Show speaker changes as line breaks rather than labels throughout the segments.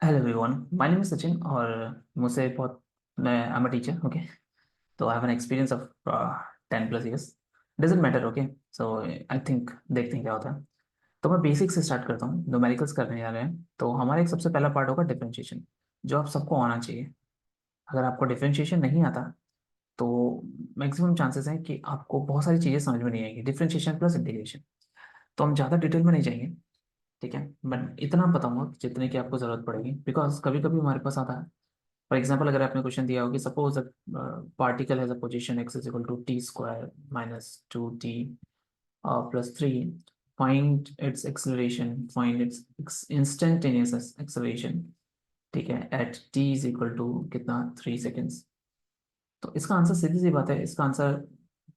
Hello everyone, my name is Sachin और मुझसे बहुत मैं I am a teacher. Okay, तो I have an experience of 10 plus years. Doesn't matter. Okay, so I think देखते हैं क्या होता है। तो मैं बेसिक से स्टार्ट करता हूँ। न्यूमेरिकल्स करने जा रहे हैं तो हमारा एक सबसे पहला पार्ट होगा डिफरेंशिएशन, जो आप सबको आना चाहिए। अगर आपको डिफरेंशिएशन नहीं आता तो मैक्सिमम चांसेस हैं कि आपको बहुत सारी चीज़ें समझ में नहीं आएंगी। डिफरेंशिएशन प्लस इंटीग्रेशन, तो हम ज़्यादा डिटेल में नहीं जाएंगे। ठीक है, बट इतना बताऊंगा जितने की आपको जरूरत पड़ेगी, बिकॉज कभी कभी हमारे पास आता है। फॉर एग्जाम्पल, अगर आपने क्वेश्चन दिया हो कि suppose particle has a position x is equal to t square minus 2t plus 3, find its acceleration, find its instantaneous acceleration. ठीक है, at t is equal to कितना, 3 सेकेंड्स। तो इसका आंसर सीधी सी बात है, इसका आंसर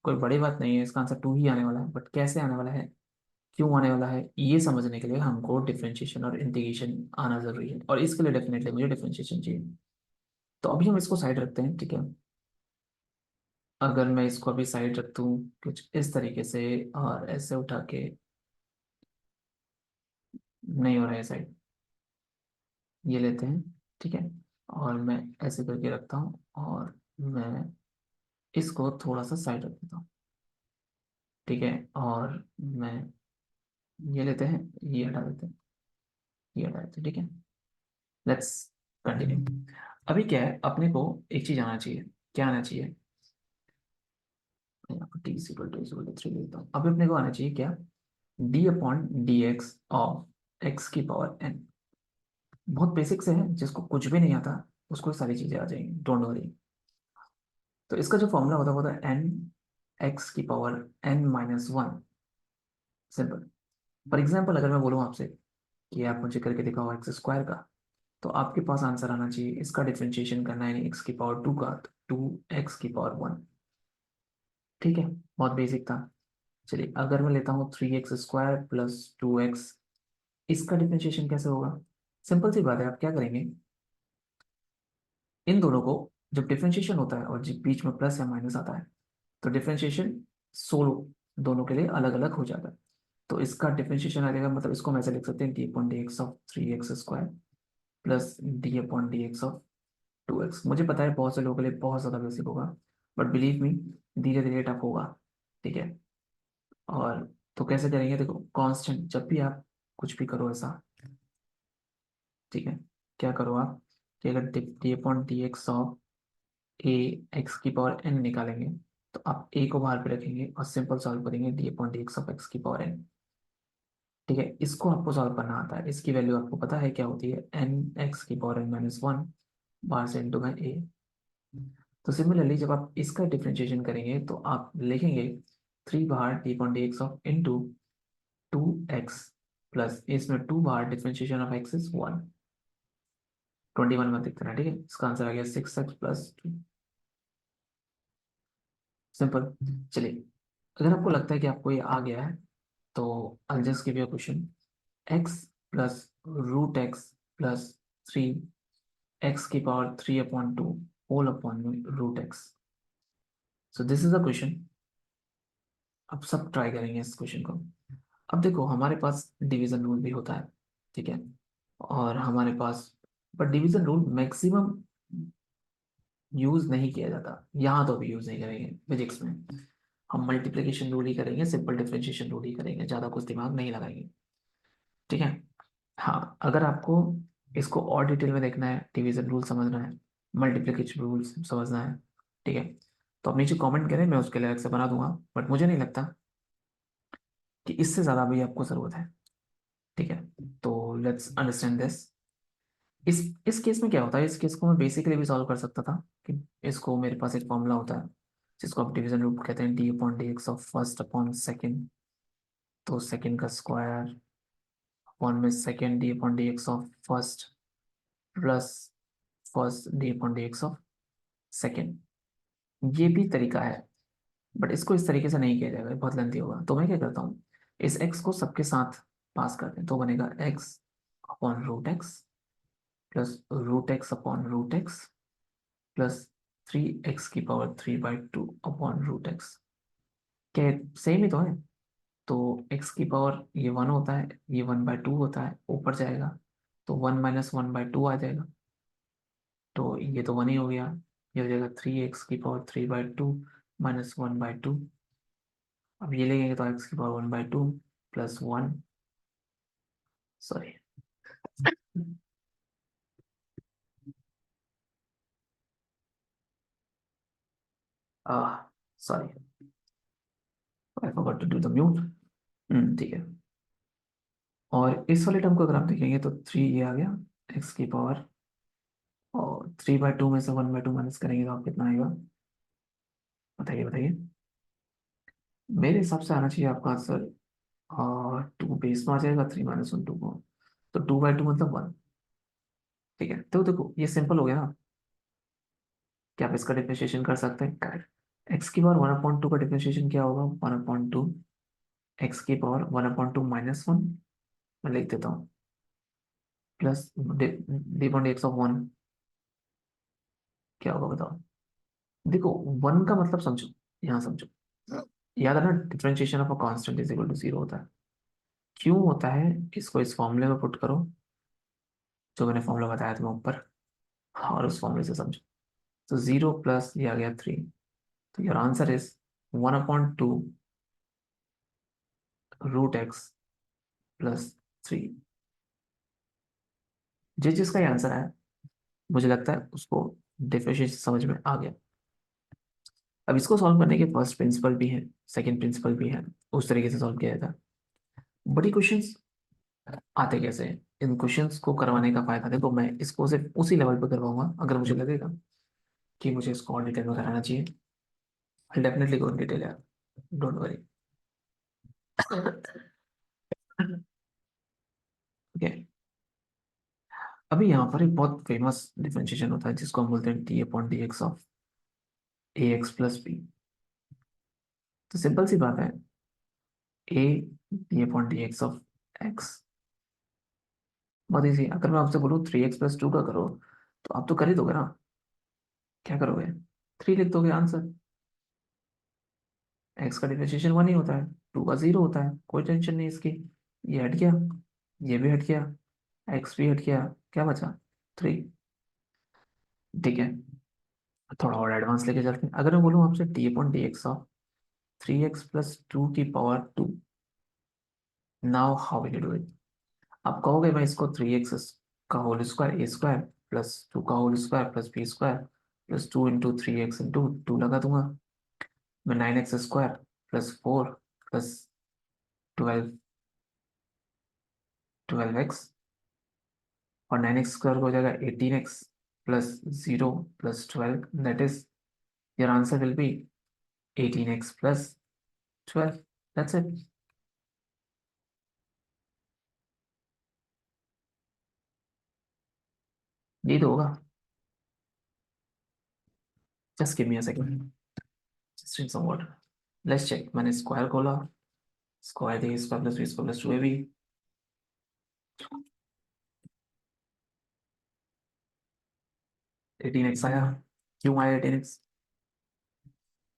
कोई बड़ी बात नहीं है, इसका आंसर 2 ही आने वाला है। बट कैसे आने वाला है, क्यों आने वाला है, ये समझने के लिए हमको डिफरेंशिएशन और इंटीग्रेशन आना जरूरी है, और इसके लिए डेफिनेटली मुझे डिफरेंशिएशन चाहिए। तो अभी हम इसको साइड रखते हैं। ठीक है, अगर मैं इसको अभी साइड रख दूं कुछ इस तरीके से और ऐसे उठा के, नहीं हो रहा है साइड, ये लेते हैं। ठीक है, और मैं ऐसे करके रखता हूँ और मैं इसको थोड़ा सा साइड रख देता हूँ। ठीक है, और मैं ये लेते हैं, ये हटा देते हैं, ये हटा देते हैं। ठीक है, लेट्स कंटिन्यू। अभी क्या है, अपने को एक चीज आना चाहिए। क्या आना चाहिए, मैं यहाँ पर टी इक्वल टू 3 लेता हूँ। अभी अपने को आना चाहिए क्या, D upon d x of x की पावर एन। बहुत बेसिक से है, जिसको कुछ भी नहीं आता उसको सारी चीजें आ जाएंगी, डोंट वरी। तो इसका जो फॉर्मूला होता है वो होता है एन एक्स की power n minus one. Simple. For example, अगर मैं बोलूँ आपसे कि आप मुझे करके दिखाओ एक्स स्क्वायर का, तो आपके पास आंसर आना चाहिए इसका डिफरेंशिएशन करना है एक्स की पावर टू का, तो 2 एक्स की पावर 1। ठीक है, बहुत बेसिक था। चलिए, अगर मैं लेता हूँ 3x स्क्वायर प्लस 2x, इसका डिफरेंशिएशन कैसे होगा। सिंपल सी बात है, आप क्या करेंगे, इन दोनों को, जब डिफरेंशिएशन होता है और जब बीच में प्लस या माइनस आता है, तो डिफरेंशिएशन सोलो दोनों के लिए अलग अलग हो जाता है। तो इसका डिफरेंशिएशन आ जाएगा, मतलब इसको हम ऐसे लिख सकते हैं D upon d x of 3x square plus D upon d x of 2x। मुझे पता है बहुत से लोगों के लिए बहुत ज़्यादा बेसिक होगा, बट बिलीव मी, धीरे धीरे टफ होगा। ठीक है, और तो कैसे करेंगे, देखो कांस्टेंट, जब भी आप कुछ भी करो ऐसा, ठीक है, क्या करो आप कि अगर D upon d x of A x की पावर एन निकालेंगे, तो आप ए को बाहर पे रखेंगे और सिंपल सॉल्व करेंगे D upon d x of x की पावर एन। ठीक है, इसको आपको सॉल्व करना आता है, इसकी वैल्यू आपको पता है क्या होती है, एन एक्स की पावर एन माइनस वन, बाहर से इंटू में ए। तो सिमिलरली जब आप इसका डिफरेंशिएशन करेंगे तो आप लिखेंगे 3 बाहर D upon d x of into 2x plus इसमें 2 बाहर डिफरेंशिएशन ऑफ एक्स इज 1, 21 में दिखता है। ठीक है, इसका आंसर आ गया 6x प्लस 2। सिंपल। चलिए, अगर आपको लगता है कि आपको ये आ गया है, तो I just give you question, x plus root x plus 3 x की power 3 upon 2 whole upon root x. So this is a question. अब सब ट्राई करेंगे इस क्वेश्चन को। अब देखो, हमारे पास डिवीजन रूल भी होता है। ठीक है, और हमारे पास, but division rule maximum use नहीं किया जाता, यहाँ तो भी यूज नहीं करेंगे फिजिक्स में। हम मल्टीप्लिकेशन रूल ही करेंगे, सिंपल डिफरेंशिएशन रूल ही करेंगे, ज़्यादा कुछ दिमाग नहीं लगाएंगे। ठीक है, हाँ, अगर आपको इसको और डिटेल में देखना है, डिवीजन रूल समझना है, मल्टीप्लिकेशन रूल समझना है, ठीक है, तो आप नीचे कमेंट करें, मैं उसके लिए अलग से बना दूंगा। बट मुझे नहीं लगता कि इससे ज़्यादा भी आपको ज़रूरत है। ठीक है, तो लेट्स अंडरस्टैंड दिस। इस केस में क्या होता है, इस केस को मैं बेसिकली भी सॉल्व कर सकता था कि इसको, मेरे पास एक फॉर्मूला होता है जिसको आप डिवीजन रूल कहते हैं, D upon d x of first upon second, तो सेकेंड का स्क्वायर अपॉन में second d upon d x of first plus first d upon d x of second. ये भी तरीका है, बट इसको इस तरीके से नहीं किया जाएगा, ये बहुत लेंथी होगा। तो मैं क्या करता हूँ, इस x को सबके साथ पास करते हैं, तो बनेगा x upon root x plus root x upon root x plus 3 x की पावर 3/2 अपॉन रूट एक्स। क्या सेम ही तो है, तो x की पावर ये 1 होता है, ये 1/2 होता है, ऊपर जाएगा, तो 1 - 1/2 आ जाएगा, तो ये तो 1 ही हो गया। ये हो जाएगा 3x⁻³ -1/2। अब ये लेंगे तो x⁻1/2 +1, sorry, sorry, I forgot to do the mute. ठीक है। और इस वाले टर्म को अगर आप देखेंगे तो 3 ये आ गया x⁻, और 3/2 में से 1/2 माइनस करेंगे तो आप कितना आएगा, बताइए बताइए। मेरे हिसाब से आना चाहिए आपका आंसर, और 2 बेस में आ जाएगा, 3 - 1/2 को, तो 2/2 मतलब 1। ठीक है, तो देखो ये सिंपल हो गया ना, क्या आप इसका डिफरेंशिएशन कर सकते हैं, करेक्ट। x⁻1/2 का डिफरेंशिएशन क्या होगा, 1/2 x⁻1/2 - 1, मैं लिख देता हूँ, प्लस d/(x)(1), क्या होगा बताओ। देखो 1 का मतलब समझो, यहाँ समझो, याद है ना, differentiation of a constant is equal to 0 होता है। क्यों होता है, इसको इस फॉर्मूले में पुट करो, जो मैंने फॉर्मूला बताया तुम्हें ऊपर, और उस फॉर्मूले से समझो। तो 0 प्लस ये आ गया 3, तो योर आंसर इज 1/2 √x + 3। जिस जिसका ये आंसर है, मुझे लगता है उसको डिफरेंशिएशन समझ में आ गया। अब इसको सॉल्व करने के फर्स्ट प्रिंसिपल भी है, सेकंड प्रिंसिपल भी है, उस तरीके से सॉल्व किया जाता है। बड़ी क्वेश्चंस आते कैसे हैं, इन क्वेश्चंस को करवाने का फायदा, देखो मैं इसको सिर्फ उसी लेवल पे करवाऊंगा अगर मुझे लगेगा कि मुझे इसको और डिटेल में कराना चाहिए। I definitely go in detail यार, डोंट वरी। ओके, अभी यहाँ पर एक बहुत फेमस डिफरेंशिएशन होता है जिसको हम बोलते हैं d/dx ऑफ ax + b। तो सिंपल सी बात है, a d/dx ऑफ x, बहुत इजी। अगर मैं आपसे बोलूँ 3x + 2 का करो, तो आप तो कर ही दोगे ना, क्या करोगे, 3 लिख दोगे आंसर। एक्स का डिफरेंशिएशन 1 ही होता है, 2 का 0 होता है, कोई टेंशन नहीं इसकी। ये हट गया, ये भी हट गया, एक्स भी हट गया, क्या बचा, 3। ठीक है, थोड़ा और एडवांस लेके चलते हैं। अगर मैं बोलूँ आपसे d/dx ऑफ 3x + 2 की power 2, now how will you do it. आप कहोगे मैं इसको 3x का होल स्क्वायर a² +2 का होल स्क्वायर b² +2 × 3x × 2 लगा दूंगा, मैं 9x² +4 +12 12x, और 9x² हो जाएगा 18x +0 +12, that is your answer will be 18x +12, that's it. ये तो होगा, just give me a second, just drink some water, let's check. मैंने स्क्वायर खोला, square a² + b² + 2ab, 18x आया। क्यों आया 18x,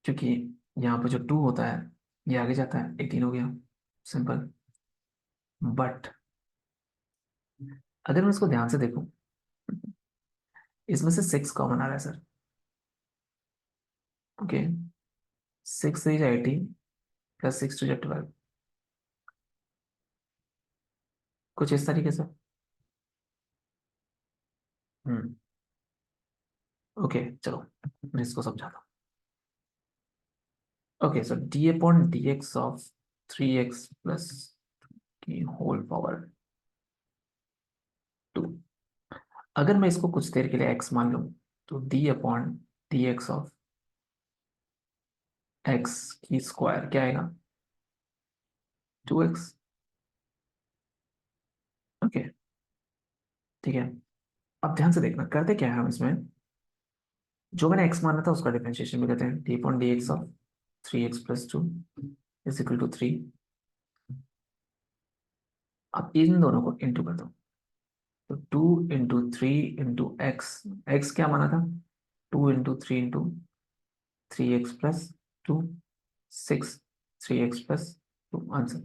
क्योंकि यहाँ पर जो 2 होता है ये आगे जाता है, 18 हो गया, सिंपल। बट अगर मैं इसको ध्यान से देखूं, इसमें से 6 कॉमन आ रहा है सर। ओके, 6 3 18 +6 2 12, कुछ इस तरीके से। हम्म, ओके चलो, मैं इसको समझाता हूँ। Okay, so d/dx of 3x की होल पावर 2, अगर मैं इसको कुछ देर के लिए x मान लूँ, तो d/dx ऑफ x की स्क्वायर क्या आएगा, 2x। ओके, ठीक है। अब ध्यान से देखना, करते क्या है हम इसमें, जो मैंने x माना था उसका डिफरेंशिएशन भी करते हैं, d/dx ऑफ 3x + 2 = 3। अब इन दोनों को इंटू कर दो, तो 2 × 3 × x क्या माना था, 2 × 3 × 3x + 2, 6 3x + 2 आंसर।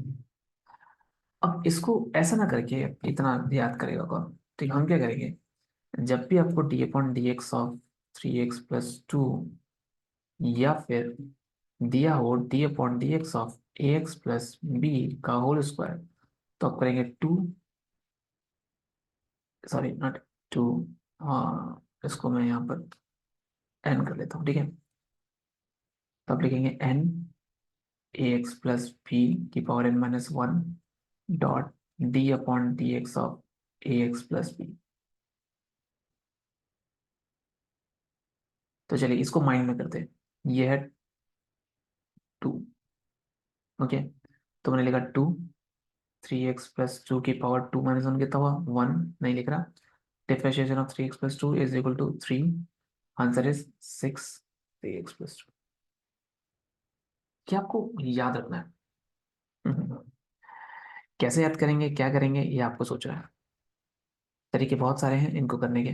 अब इसको ऐसा ना करके इतना याद करेगा कौन, तो हम क्या करेंगे, जब भी आपको D upon d x of 3x+2 या फिर दिया हो D upon d x of ax+b का होल स्क्वायर, तो आप करेंगे 2, सॉरी नॉट 2, हाँ इसको मैं यहाँ पर n कर लेता हूँ, ठीक है। तो आप लिखेंगे n ax+b की power n-1 dot D upon d x of ax+b। तो चलिए इसको माइंड में करते हैं, ये है 2, ओके। तो मैंने लिखा 2, 3x+2 की पावर 2-1 कितना हुआ, 1 नहीं लिख रहा। Differentiation of 3x+2 is equal to 3, answer is 6 3x+2। क्या आपको याद रखना है? कैसे याद करेंगे, क्या करेंगे, ये आपको सोचना है। तरीके बहुत सारे हैं इनको करने के।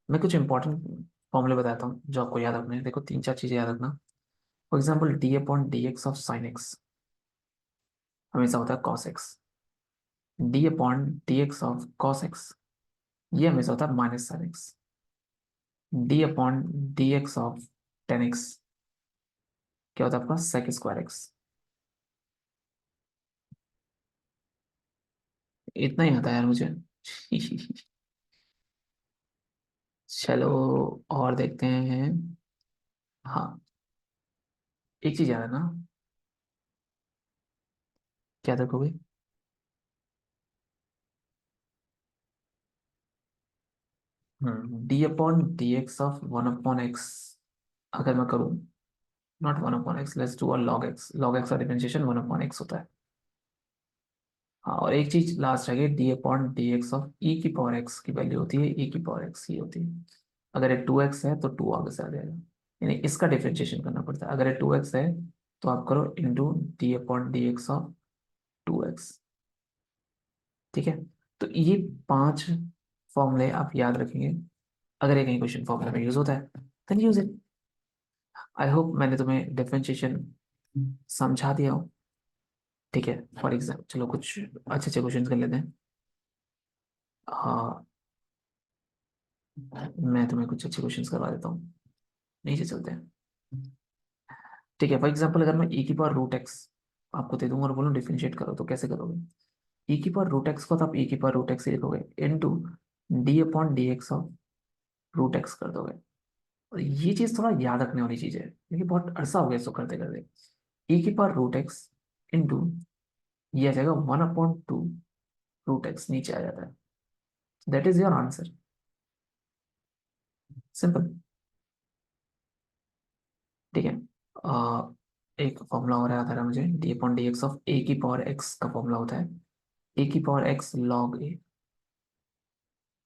मैं कुछ इंपॉर्टेंट फॉर्मूले बताता हूँ जो आपको याद रखने हैं। देखो 3-4 चीजें याद रखना। For example D upon d x of sine x हमेशा होता है cos x. D upon d x of cos x ये हमेशा होता है minus sine x. D upon d x of ten x क्या होता है आपका सेक स्क्वायर एक्स। इतना ही आता है यार मुझे। चलो और देखते हैं। हाँ, एक चीज याद है ना, क्या देखोगे, D upon d x of 1/x अगर मैं करूँ, not 1/x, let's do log x का डिफरेंशिएशन 1/x होता है। हाँ, और एक चीज लास्ट रह गई, d upon d x of e की पावर एक्स की वैल्यू होती है ई की पावर एक्स ही होती है। अगर ये 2x है तो 2 आगे से आ जाएगा, यानी इसका डिफरेंशिएशन करना पड़ता है। अगर ये 2x है तो आप करो into D upon d x of 2x, ठीक है। तो ये 5 फॉर्मूले आप याद रखेंगे। अगर ये कहीं क्वेश्चन फॉर्मूला में यूज होता है then use it. I hope मैंने तुम्हें डिफरेंशिएशन समझा दिया हो, ठीक है। फॉर एग्जाम्पल चलो कुछ अच्छे अच्छे क्वेश्चन कर लेते हैं। हाँ, मैं तुम्हें कुछ अच्छे क्वेश्चन करवा देता हूँ, नीचे चलते हैं, ठीक है। फॉर एग्जाम्पल अगर मैं e की पावर रूट एक्स आपको दे दूंगा और बोलूँ डिफरेंशिएट करो तो कैसे करोगे। e की पावर रूट एक्स को तो आप e की पावर रूट एक्स ही लिखोगे into d upon d x of root x कर दोगे। और ये चीज थोड़ा याद रखने वाली चीज है क्योंकि बहुत अरसा हो गया इसको करते करते। e की पावर रूट एक्स इंटू ये आ जाएगा 1/2 रूट एक्स, नीचे आ जाता है। That is your answer, simple, ठीक है। एक फॉर्मूला और याद आ रहा है मुझे, d upon d x of a की पावर एक्स का फॉर्मूला होता है ए की power x log a,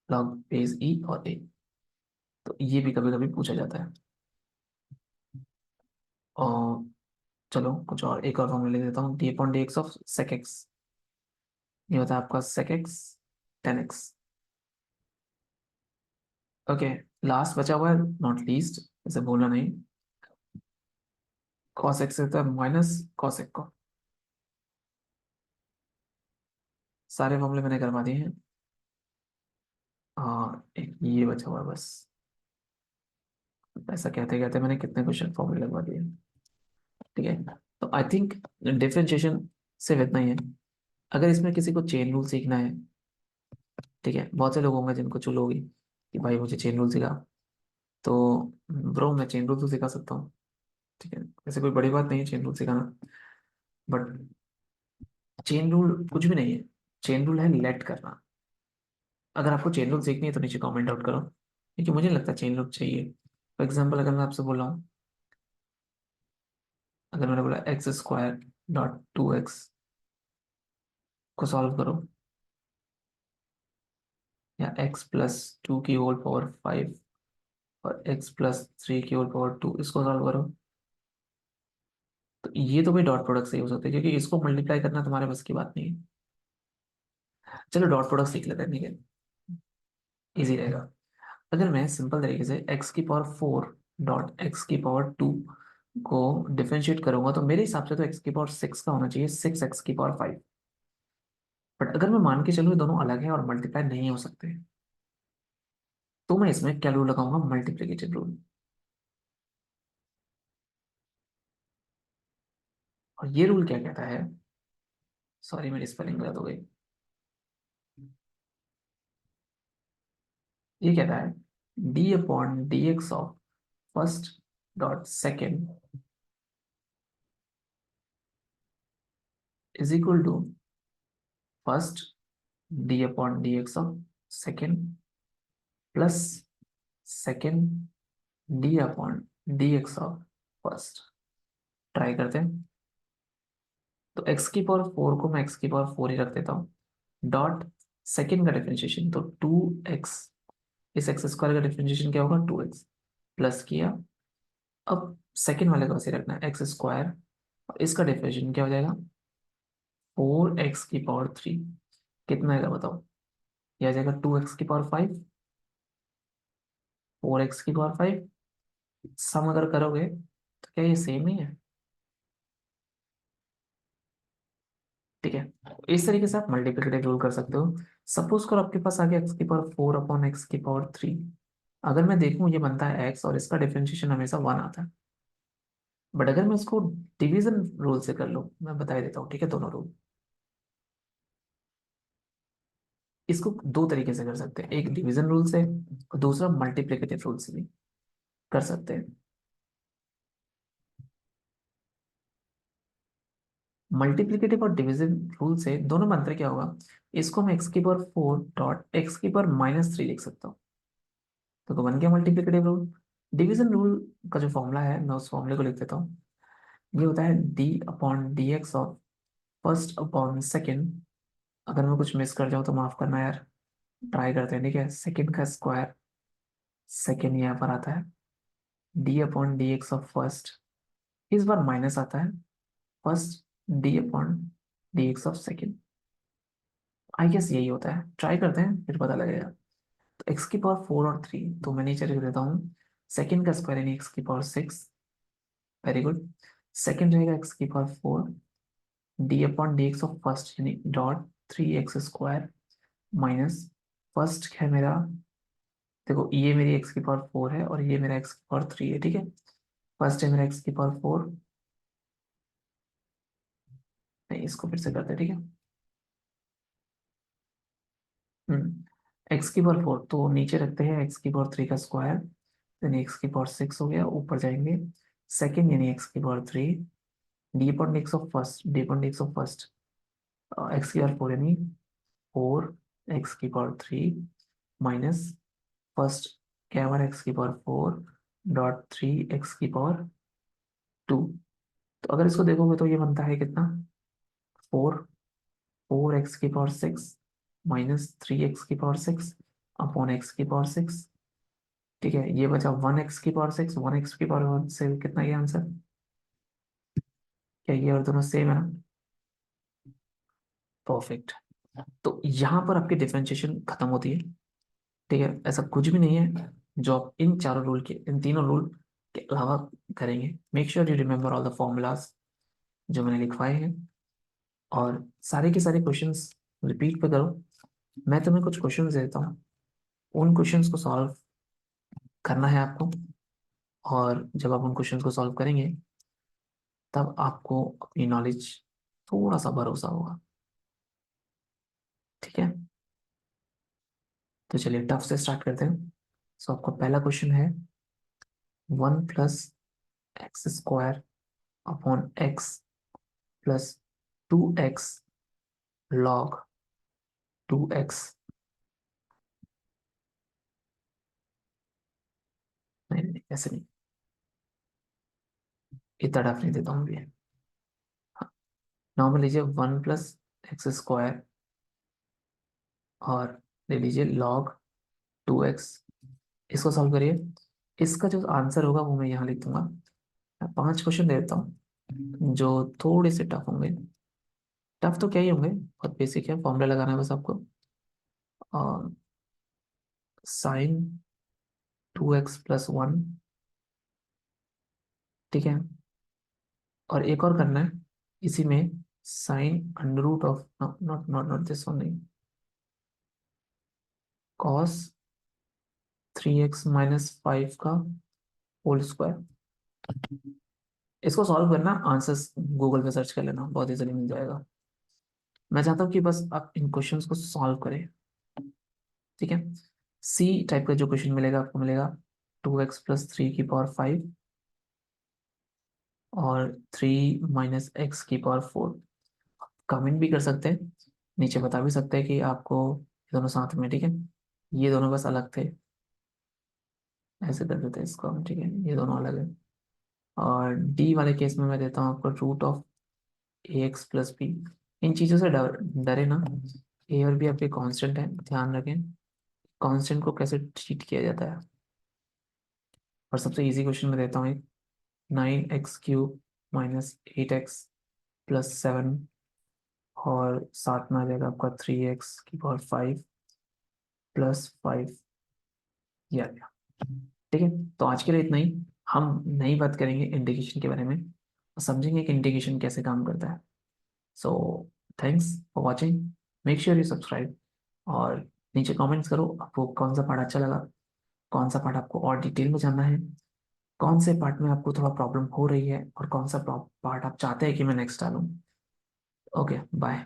log base e और ए। तो ये भी कभी कभी पूछा जाता है। और चलो कुछ और, एक और फॉर्मूला ले देता हूँ, d upon d x of sec x, ये होता है आपका सेक एक्स 10x, ओके। लास्ट बचा हुआ है नॉट लीस्ट, इसे भूलना नहीं, कॉस एक्स होता है माइनस कॉस एक्स को। सारे फॉर्मूले मैंने करवा दिए हैं। हाँ, एक ये बचा हुआ है बस। ऐसा कहते कहते मैंने कितने क्वेश्चन फॉर्मूले लगवा दिए, ठीक है। तो आई थिंक डिफरेंशिएशन सिर्फ इतना ही है। अगर इसमें किसी को चेन रूल सीखना है, ठीक है, बहुत से लोग होंगे जिनको चुल होगी कि भाई मुझे चेन रूल सिखा, तो ब्रो मैं चेन रूल तो सिखा सकता हूँ, ठीक है। ऐसे कोई बड़ी बात नहीं है चेन रूल सिखाना, बट चेन रूल कुछ भी नहीं है। चेन रूल है लेट करना। अगर आपको चेन रूल सीखनी है तो नीचे कमेंट आउट करो, क्योंकि मुझे नहीं लगता चेन रूल चाहिए। फॉर एग्जाम्पल अगर मैं आपसे बोल रहा हूँ, अगर मैंने बोला x² डॉट 2x को सॉल्व करो, या x+2 की होल पावर 5 और x+3 की होल पावर 2 इसको सॉल्व करो, तो ये तो भाई डॉट प्रोडक्ट से यूज होते हैं क्योंकि इसको मल्टीप्लाई करना तुम्हारे बस की बात नहीं है। चलो डॉट प्रोडक्ट सीख लेते हैं, ठीक है, इजी रहेगा। अगर मैं सिंपल तरीके से x⁴ डॉट x⁴ को डिफरेंशिएट करूंगा तो मेरे हिसाब से तो x⁴ 6 का होना चाहिए 6x⁴ 5। बट अगर मैं मान के चलूँ ये दोनों अलग है और मल्टीप्लाई नहीं हो सकते, तो मैं इसमें क्या रूल लगाऊंगा, मल्टीप्लिकेटिव रूल। और ये रूल क्या कहता है, सॉरी मेरी स्पेलिंग गलत हो गई, ये कहता है d upon d x of first dot second is equal to first d upon d x of second plus second d upon d x of first. Try करते हैं। तो एक्स की पावर फोर को मैं एक्स की power four ही रख देता हूँ, डॉट सेकेंड का डिफरेंशिएशन तो टू एक्स, इस एक्स स्क्वायर का डिफरेंशिएशन क्या होगा, टू एक्स, प्लस किया। अब सेकेंड वाले को ऐसे रखना है एक्स स्क्वायर, और इसका डिफरेंशिएशन क्या हो जाएगा, फोर एक्स की पावर थ्री। कितना आएगा बताओ, यह आ जाएगा टू एक्स की पावर फाइव, फोर एक्स की पावर फाइव। सम अगर करोगे तो क्या ये सेम नहीं है, ठीक है। इस तरीके से आप मल्टीप्लिकेटिव रूल कर सकते हो। सपोज करो आपके पास आ गया एक्स की पावर फोर अपॉन एक्स की पावर थ्री। अगर मैं देखूं ये बनता है एक्स और इसका डिफरेंशिएशन हमेशा वन आता है। बट अगर मैं इसको डिवीजन रूल से कर लूं, मैं बता ही देता हूँ, ठीक है, दोनों रूल। इसको दो तरीके से कर सकते हैं, एक डिवीजन रूल से और दूसरा मल्टीप्लिकेटिव रूल से भी कर सकते हैं। मल्टीप्लिकेटिव और डिवीजन रूल से दोनों में अंतर क्या होगा, इसको मैं एक्स की पावर फोर डॉट एक्स की पावर माइनस थ्री लिख सकता हूँ, तो बन गया मल्टीप्लिकेटिव रूल। डिवीजन रूल का जो फॉर्मूला है मैं उस फॉर्मूले को लिख देता हूँ। ये होता है d upon d x of first upon second. अगर मैं कुछ मिस कर जाऊँ तो माफ करना यार, ट्राई करते हैं, ठीक है। सेकेंड का स्क्वायर, सेकेंड यहाँ पर आता है, d upon d x of first, इस बार माइनस आता है, first d upon d x of second. I guess यही होता है, ट्राई करते हैं फिर पता लगेगा। तो एक्स की पावर फोर और थ्री तो मैं नीचे लिख देता हूँ, सेकेंड का स्क्वायर यानी एक्स की power six, very good. Second रहेगा एक्स की power four, d upon d x of first यानी dot three x square minus first है मेरा, देखो ये मेरी एक्स की पावर फोर है और ये मेरा एक्स की पावर थ्री है, ठीक है। फर्स्ट है मेरा एक्स की पावर फोर, नहीं इसको फिर से करते हैं, ठीक है। एक्स की पावर फोर तो नीचे रखते हैं एक्स की पावर थ्री का स्क्वायर, यानी एक्स की पावर सिक्स हो गया, ऊपर जाएंगे सेकेंड यानी एक्स की power three, D upon x of first, d upon x of first, x की पावर फोर यानी फोर एक्स की पावर थ्री माइनस फर्स्ट क्या हमारा एक्स की power four dot three x की पावर टू। तो अगर इसको देखोगे तो ये बनता है कितना, फोर, फोर एक्स की power six minus three x की पावर सिक्स अपॉन एक्स की पावर सिक्स, ठीक है। ये बचा वन एक्स की पावर सिक्स, वन एक्स की पावर वन से कितना, ये आंसर, क्या ये और दोनों सेम है ना, परफेक्ट। तो यहाँ पर आपकी डिफरेंशिएशन खत्म होती है, ठीक है। ऐसा कुछ भी नहीं है जो आप इन चारों रूल के, इन तीनों रूल के अलावा करेंगे। Make sure you remember all the formulas जो मैंने लिखवाए हैं, और सारे के सारे क्वेश्चंस रिपीट पे करो। मैं तुम्हें कुछ क्वेश्चंस देता हूँ, उन क्वेश्चंस को सॉल्व करना है आपको, और जब आप उन क्वेश्चंस को सॉल्व करेंगे तब आपको अपनी नॉलेज थोड़ा सा भरोसा होगा, ठीक है। तो चलिए टफ से स्टार्ट करते हैं। सो आपका पहला क्वेश्चन है, one plus x square upon x plus two x log to x, नहीं नहीं ऐसे नहीं, इतना टफ नहीं देता हूँ भैया। हाँ, नॉर्मल लीजिए वन प्लस एक्स स्क्वायर और ले लीजिए लॉग टू एक्स, इसको सॉल्व करिए। इसका जो आंसर होगा वो मैं यहाँ लिख दूंगा। मैं पांच क्वेश्चन दे देता हूँ जो थोड़े से टफ होंगे। टफ तो क्या ही होंगे, बहुत बेसिक है, फॉर्मूला लगाना है बस आपको। और sine two x plus one, ठीक है। और एक और करना है इसी में, sine under root of not not not this one, नहीं, कॉस 3x-5 का होल स्क्वायर। इसको सॉल्व करना, आंसर्स गूगल पे सर्च कर लेना, बहुत इजीली मिल जाएगा। मैं चाहता हूँ कि बस आप इन क्वेश्चंस को सॉल्व करें, ठीक है। सी टाइप का जो क्वेश्चन मिलेगा आपको मिलेगा 2x+3 की पावर 5 और 3 - x की पावर 4। कमेंट भी कर सकते हैं, नीचे बता भी सकते हैं कि आपको ये दोनों साथ में, ठीक है, ये दोनों बस अलग थे, ऐसे कर देते हैं इसको हम, ठीक है, ये दोनों अलग है। और डी वाले केस में मैं देता हूँ आपको रूट ऑफ ax + b। इन चीज़ों से डरे ना, ए और बी आपके कांस्टेंट है, ध्यान रखें कांस्टेंट को कैसे ट्रीट किया जाता है। और सबसे इजी क्वेश्चन में देता हूँ एक, 9x³ - 8x + 7 और साथ में आ जाएगा आपका 3x की पावर 5 + 5, ये आ गया, ठीक है। तो आज के लिए इतना ही। हम नई बात करेंगे इंडिकेशन के बारे में और समझेंगे कि इंडिकेशन कैसे काम करता है। So thanks for watching, make sure you subscribe, और नीचे कमेंट्स करो आपको कौन सा पार्ट अच्छा लगा, कौन सा पार्ट आपको और डिटेल में जानना है, कौन से पार्ट में आपको थोड़ा प्रॉब्लम हो रही है और कौन सा पार्ट आप चाहते हैं कि मैं नेक्स्ट डालूं। Okay, bye.